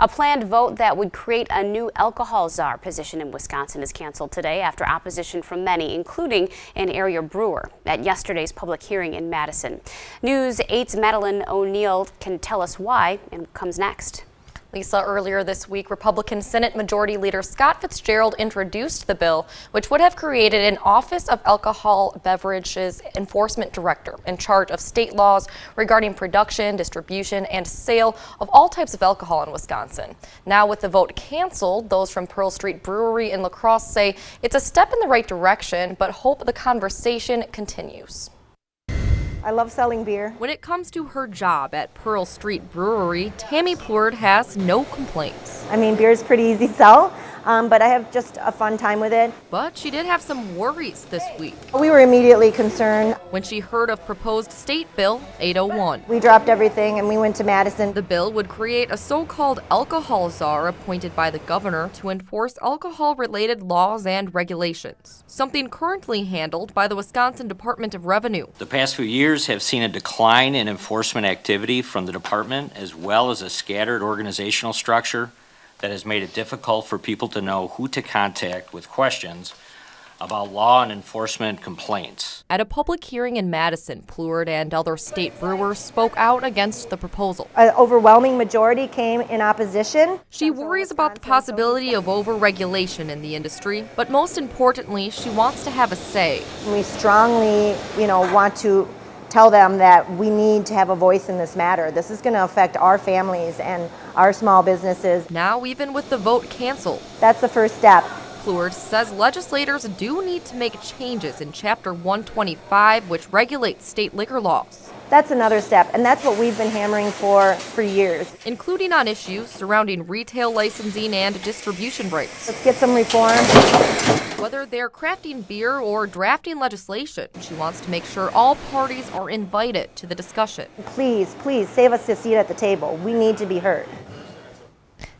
A planned vote that would create a new alcohol czar position in Wisconsin is canceled today after opposition from many, including an area brewer, at yesterday's public hearing in Madison. News 8's Madeline O'Neill can tell us why, and comes next. Lisa, earlier this week, Republican Senate Majority Leader Scott Fitzgerald introduced the bill, which would have created an Office of Alcohol Beverages Enforcement Director in charge of state laws regarding production, distribution, and sale of all types of alcohol in Wisconsin. Now, with the vote canceled, those from Pearl Street Brewery in La Crosse say it's a step in the right direction, but hope the conversation continues. I love selling beer. When it comes to her job at Pearl Street Brewery, Tammy Pleward has no complaints. I mean, beer is pretty easy to sell, but I have just a fun time with it. But she did have some worries this week We were immediately concerned. when she heard of proposed State Bill 801. We dropped everything and we went to Madison. The bill would create a so-called alcohol czar appointed by the governor to enforce alcohol-related laws and regulations, something currently handled by the Wisconsin Department of Revenue. The past few years have seen a decline in enforcement activity from the department, as well as a scattered organizational structure that has made it difficult for people to know who to contact with questions about law and enforcement complaints. At a public hearing in Madison, Pleward and other state brewers spoke out against the proposal. An overwhelming majority came in opposition. She worries about the possibility of over-regulation in the industry, but most importantly, she wants to have a say. We strongly, want to tell them that we need to have a voice in this matter. This is going to affect our families and our small businesses. Now, even with the vote canceled, That's the first step. Pleward says legislators do need to make changes in Chapter 125, which regulates state liquor laws, That's another step, and that's what we've been hammering for years. including on issues surrounding retail licensing and distribution rights. Let's get some reform. Whether they're crafting beer or drafting legislation, she wants to make sure all parties are invited to the discussion. Please, please save us a seat at the table. We need to be heard.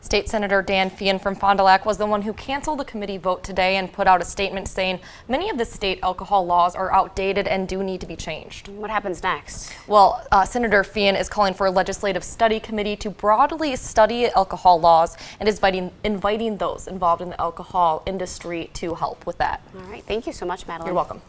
State Senator Dan Feehan from Fond du Lac was the one who canceled the committee vote today and put out a statement saying many of the state alcohol laws are outdated and do need to be changed. What happens next? Well, Senator Feehan is calling for a legislative study committee to broadly study alcohol laws and is inviting those involved in the alcohol industry to help with that. All right. Thank you so much, Madeline. You're welcome.